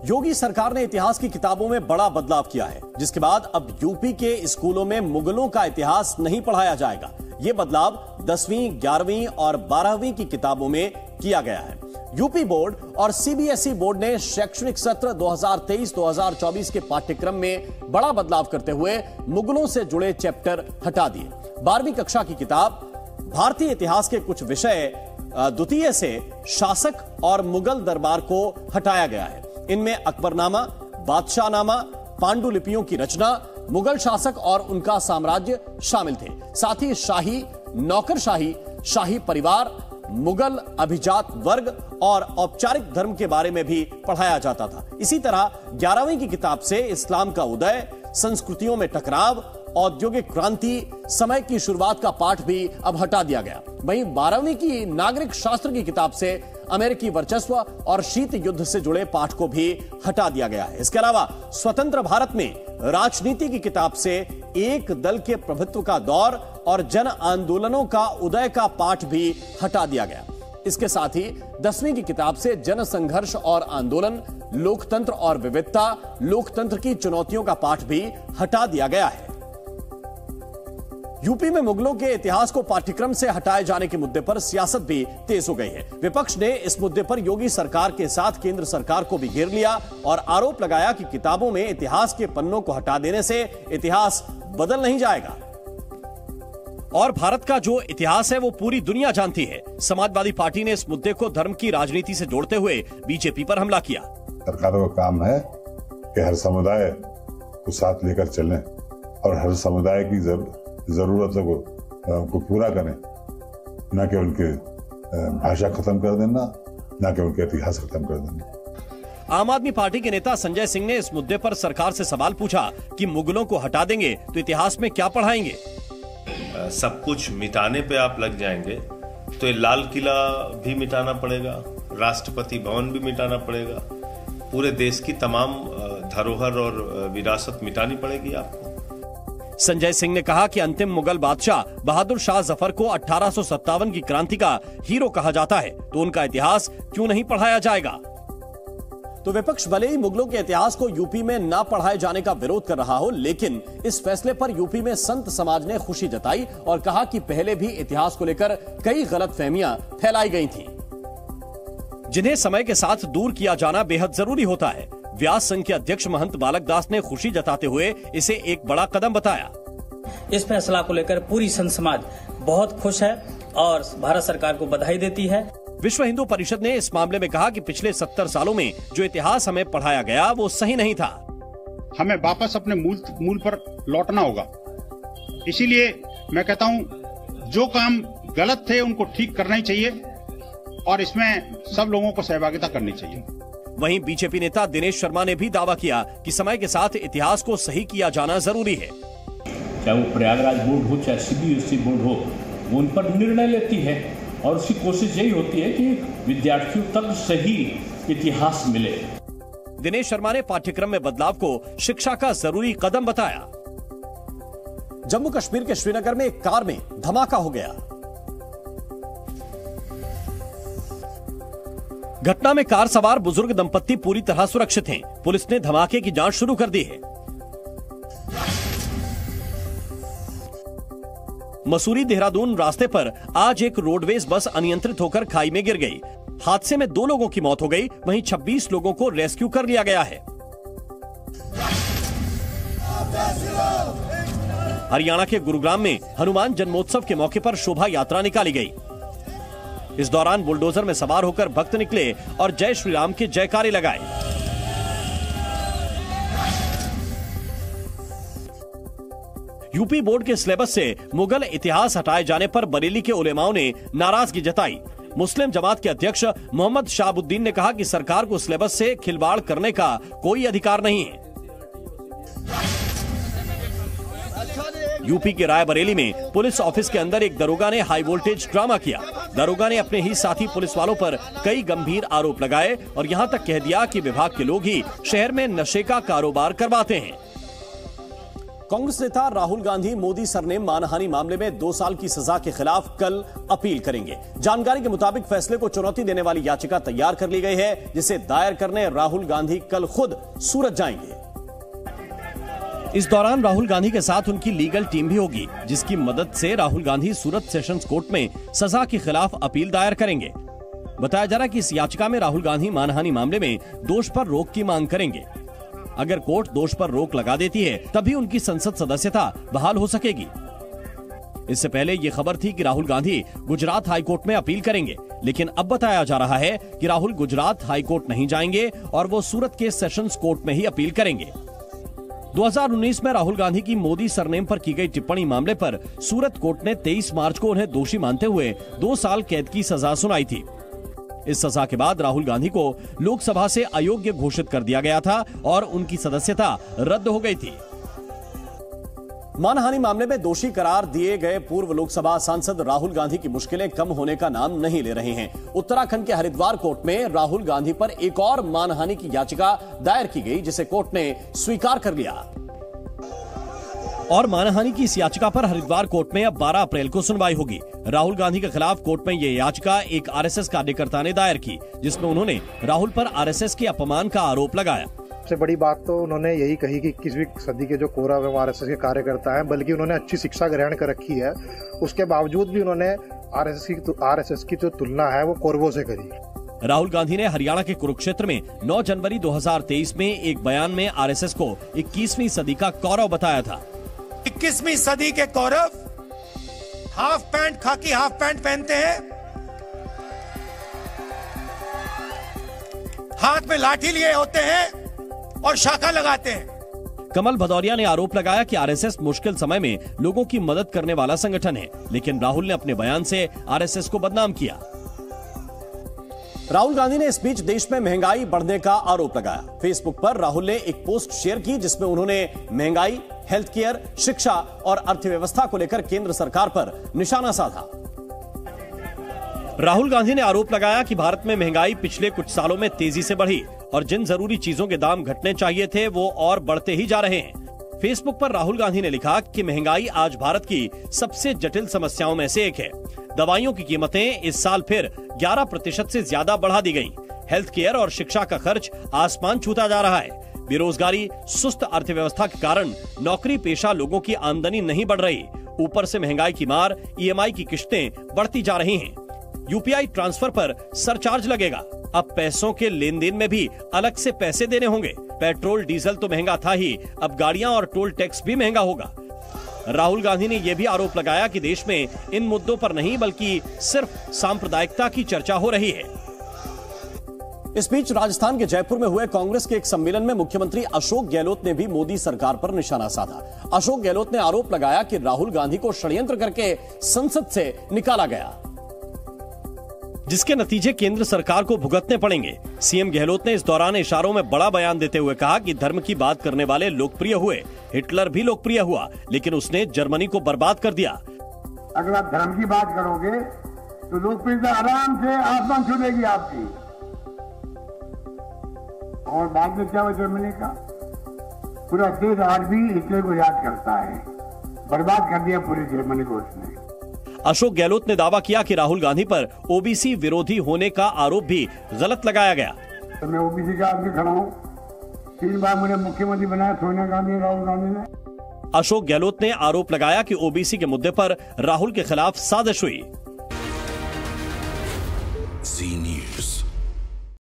योगी सरकार ने इतिहास की किताबों में बड़ा बदलाव किया है, जिसके बाद अब यूपी के स्कूलों में मुगलों का इतिहास नहीं पढ़ाया जाएगा। यह बदलाव 10वीं, 11वीं और 12वीं की किताबों में किया गया है। यूपी बोर्ड और सीबीएसई बोर्ड ने शैक्षणिक सत्र 2023-2024 के पाठ्यक्रम में बड़ा बदलाव करते हुए मुगलों से जुड़े चैप्टर हटा दिए। 12वीं कक्षा की किताब भारतीय इतिहास के कुछ विषय द्वितीय से शासक और मुगल दरबार को हटाया गया है। इनमें अकबरनामा, बादशाहनामा, पांडुलिपियों की रचना, मुगल शासक और उनका साम्राज्य शामिल थे। साथ ही शाही, नौकरशाही, शाही परिवार, मुगल अभिजात वर्ग और औपचारिक धर्म के बारे में भी पढ़ाया जाता था। इसी तरह 11वीं की किताब से इस्लाम का उदय, संस्कृतियों में टकराव, औद्योगिक क्रांति, समय की शुरुआत का पाठ भी अब हटा दिया गया। वहीं 12वीं की नागरिक शास्त्र की किताब से अमेरिकी वर्चस्व और शीत युद्ध से जुड़े पाठ को भी हटा दिया गया है। इसके अलावा स्वतंत्र भारत में राजनीति की किताब से एक दल के प्रभुत्व का दौर और जन आंदोलनों का उदय का पाठ भी हटा दिया गया। इसके साथ ही 10वीं की किताब से जन संघर्ष और आंदोलन, लोकतंत्र और विविधता, लोकतंत्र की चुनौतियों का पाठ भी हटा दिया गया है। यूपी में मुगलों के इतिहास को पाठ्यक्रम से हटाए जाने के मुद्दे पर सियासत भी तेज हो गई है। विपक्ष ने इस मुद्दे पर योगी सरकार के साथ केंद्र सरकार को भी घेर लिया और आरोप लगाया कि किताबों में इतिहास के पन्नों को हटा देने से इतिहास बदल नहीं जाएगा और भारत का जो इतिहास है वो पूरी दुनिया जानती है। समाजवादी पार्टी ने इस मुद्दे को धर्म की राजनीति से जोड़ते हुए बीजेपी पर हमला किया। सरकारों का काम है कि हर समुदाय को साथ लेकर चलें और हर समुदाय की जरूरतों को पूरा करें, न कि उनकी भाषा खत्म कर देना, न कि उनके इतिहास खत्म कर देना। आम आदमी पार्टी के नेता संजय सिंह ने इस मुद्दे पर सरकार से सवाल पूछा कि मुगलों को हटा देंगे तो इतिहास में क्या पढ़ाएंगे। सब कुछ मिटाने पे आप लग जाएंगे तो ये लाल किला भी मिटाना पड़ेगा, राष्ट्रपति भवन भी मिटाना पड़ेगा, पूरे देश की तमाम धरोहर और विरासत मिटानी पड़ेगी आपको। संजय सिंह ने कहा कि अंतिम मुगल बादशाह बहादुर शाह जफर को 1857 की क्रांति का हीरो कहा जाता है, तो उनका इतिहास क्यों नहीं पढ़ाया जाएगा। तो विपक्ष भले ही मुगलों के इतिहास को यूपी में ना पढ़ाए जाने का विरोध कर रहा हो, लेकिन इस फैसले पर यूपी में संत समाज ने खुशी जताई और कहा कि पहले भी इतिहास को लेकर कई गलतफहमियां फैलाई गई थीं, जिन्हें समय के साथ दूर किया जाना बेहद जरूरी होता है। व्यास संघ के अध्यक्ष महंत बालक दास ने खुशी जताते हुए इसे एक बड़ा कदम बताया। इस फैसला को लेकर पूरी संत समाज बहुत खुश है और भारत सरकार को बधाई देती है। विश्व हिंदू परिषद ने इस मामले में कहा कि पिछले 70 सालों में जो इतिहास हमें पढ़ाया गया वो सही नहीं था। हमें वापस अपने मूल पर लौटना होगा। इसीलिए मैं कहता हूं जो काम गलत थे उनको ठीक करना ही चाहिए और इसमें सब लोगों को सहभागिता करनी चाहिए। वहीं बीजेपी नेता दिनेश शर्मा ने भी दावा किया कि समय के साथ इतिहास को सही किया जाना जरूरी है। चाहे वो प्रयागराज बोर्ड हो चाहे सीबीएसई बोर्ड हो, वो उन पर निर्णय लेती है और उसकी कोशिश यही होती है कि विद्यार्थियों तक सही इतिहास मिले। दिनेश शर्मा ने पाठ्यक्रम में बदलाव को शिक्षा का जरूरी कदम बताया। जम्मू कश्मीर के श्रीनगर में एक कार में धमाका हो गया। घटना में कार सवार बुजुर्ग दंपत्ति पूरी तरह सुरक्षित हैं। पुलिस ने धमाके की जांच शुरू कर दी है। मसूरी देहरादून रास्ते पर आज एक रोडवेज बस अनियंत्रित होकर खाई में गिर गई। हादसे में 2 लोगों की मौत हो गई, वहीं 26 लोगों को रेस्क्यू कर लिया गया है। हरियाणा के गुरुग्राम में हनुमान जन्मोत्सव के मौके पर शोभा यात्रा निकाली गई। इस दौरान बुलडोजर में सवार होकर भक्त निकले और जय श्री राम के जयकारे लगाए। यूपी बोर्ड के सिलेबस से मुगल इतिहास हटाए जाने पर बरेली के उलेमाओं ने नाराजगी जताई। मुस्लिम जमात के अध्यक्ष मोहम्मद शाहबुद्दीन ने कहा कि सरकार को सिलेबस से खिलवाड़ करने का कोई अधिकार नहीं है। यूपी के रायबरेली में पुलिस ऑफिस के अंदर एक दरोगा ने हाई वोल्टेज ड्रामा किया। दरोगा ने अपने ही साथी पुलिस वालों पर कई गंभीर आरोप लगाए और यहां तक कह दिया कि विभाग के लोग ही शहर में नशे का कारोबार करवाते हैं। कांग्रेस नेता राहुल गांधी मोदी सरनेम मानहानि मामले में 2 साल की सजा के खिलाफ कल अपील करेंगे। जानकारी के मुताबिक फैसले को चुनौती देने वाली याचिका तैयार कर ली गई है, जिसे दायर करने राहुल गांधी कल खुद सूरत जाएंगे। इस दौरान राहुल गांधी के साथ उनकी लीगल टीम भी होगी, जिसकी मदद से राहुल गांधी सूरत सेशंस कोर्ट में सजा के खिलाफ अपील दायर करेंगे। बताया जा रहा है कि इस याचिका में राहुल गांधी मानहानि मामले में दोष पर रोक की मांग करेंगे। अगर कोर्ट दोष पर रोक लगा देती है तभी उनकी संसद सदस्यता बहाल हो सकेगी। इससे पहले ये खबर थी कि राहुल गांधी गुजरात हाईकोर्ट में अपील करेंगे, लेकिन अब बताया जा रहा है कि राहुल गुजरात हाईकोर्ट नहीं जाएंगे और वो सूरत के सेशंस कोर्ट में ही अपील करेंगे। 2019 में राहुल गांधी की मोदी सरनेम पर की गई टिप्पणी मामले पर सूरत कोर्ट ने 23 मार्च को उन्हें दोषी मानते हुए 2 साल कैद की सजा सुनाई थी। इस सजा के बाद राहुल गांधी को लोकसभा से अयोग्य घोषित कर दिया गया था और उनकी सदस्यता रद्द हो गई थी। मानहानि मामले में दोषी करार दिए गए पूर्व लोकसभा सांसद राहुल गांधी की मुश्किलें कम होने का नाम नहीं ले रही हैं। उत्तराखंड के हरिद्वार कोर्ट में राहुल गांधी पर एक और मानहानि की याचिका दायर की गई, जिसे कोर्ट ने स्वीकार कर लिया। और मानहानि की इस याचिका पर हरिद्वार कोर्ट में अब 12 अप्रैल को सुनवाई होगी। राहुल गांधी के खिलाफ कोर्ट में यह याचिका एक आरएसएस कार्यकर्ता ने दायर की, जिसमें उन्होंने राहुल पर आरएसएस के अपमान का आरोप लगाया। सबसे बड़ी बात तो उन्होंने यही कही कि 21वीं सदी के जो कौरव है वो आरएसएस के कार्यकर्ता हैं, बल्कि उन्होंने अच्छी शिक्षा ग्रहण कर रखी है। उसके बावजूद भी उन्होंने आरएसएस की जो तुलना है वो कौरवों से करी। राहुल गांधी ने हरियाणा के कुरुक्षेत्र में 9 जनवरी 2023 में एक बयान में आरएसएस को 21वीं सदी का कौरव बताया था। 21वीं सदी के कौरव हाफ पैंट, खाकी हाफ पैंट पहनते हैं, हाथ में लाठी लिए होते हैं और शाखा लगाते हैं। कमल भदौरिया ने आरोप लगाया कि आरएसएस मुश्किल समय में लोगों की मदद करने वाला संगठन है, लेकिन राहुल ने अपने बयान से आरएसएस को बदनाम किया। राहुल गांधी ने इस बीच देश में महंगाई बढ़ने का आरोप लगाया। फेसबुक पर राहुल ने एक पोस्ट शेयर की, जिसमें उन्होंने महंगाई, हेल्थ केयर, शिक्षा और अर्थव्यवस्था को लेकर केंद्र सरकार पर निशाना साधा। राहुल गांधी ने आरोप लगाया कि भारत में महंगाई पिछले कुछ सालों में तेजी से बढ़ी और जिन जरूरी चीजों के दाम घटने चाहिए थे वो और बढ़ते ही जा रहे हैं। फेसबुक पर राहुल गांधी ने लिखा कि महंगाई आज भारत की सबसे जटिल समस्याओं में से एक है। दवाइयों की कीमतें इस साल फिर 11% से ज्यादा बढ़ा दी गई। हेल्थ केयर और शिक्षा का खर्च आसमान छूता जा रहा है। बेरोजगारी, सुस्त अर्थव्यवस्था के कारण नौकरी पेशा लोगों की आमदनी नहीं बढ़ रही। ऊपर से महंगाई की मार, ईएमआई की किश्तें बढ़ती जा रही हैं। यूपीआई ट्रांसफर पर सरचार्ज लगेगा। अब पैसों के लेन देन में भी अलग से पैसे देने होंगे। पेट्रोल डीजल तो महंगा था ही, अब गाड़ियां और टोल टैक्स भी महंगा होगा। राहुल गांधी ने यह भी आरोप लगाया कि देश में इन मुद्दों पर नहीं बल्कि सिर्फ सांप्रदायिकता की चर्चा हो रही है। इस बीच राजस्थान के जयपुर में हुए कांग्रेस के एक सम्मेलन में मुख्यमंत्री अशोक गहलोत ने भी मोदी सरकार पर निशाना साधा। अशोक गहलोत ने आरोप लगाया कि राहुल गांधी को षड्यंत्र करके संसद से निकाला गया, जिसके नतीजे केंद्र सरकार को भुगतने पड़ेंगे। सीएम गहलोत ने इस दौरान इशारों में बड़ा बयान देते हुए कहा कि धर्म की बात करने वाले लोकप्रिय हुए। हिटलर भी लोकप्रिय हुआ, लेकिन उसने जर्मनी को बर्बाद कर दिया। अगर आप धर्म की बात करोगे तो लोकप्रियता आराम से आसमान छू देगी आपकी। और बाद में क्या हुआ जर्मनी का? पूरा देश आज भी हिटलर को याद करता है। बर्बाद कर दिया पूरी जर्मनी को उसने। अशोक गहलोत ने दावा किया कि राहुल गांधी पर ओबीसी विरोधी होने का आरोप भी गलत लगाया गया। तो मैं ओबीसी का आदमी खड़ा हूँ। 3 बार मुझे मुख्यमंत्री बनाया सोनिया गांधी, राहुल गांधी ने। अशोक गहलोत ने आरोप लगाया कि ओबीसी के मुद्दे पर राहुल के खिलाफ साजिश हुई।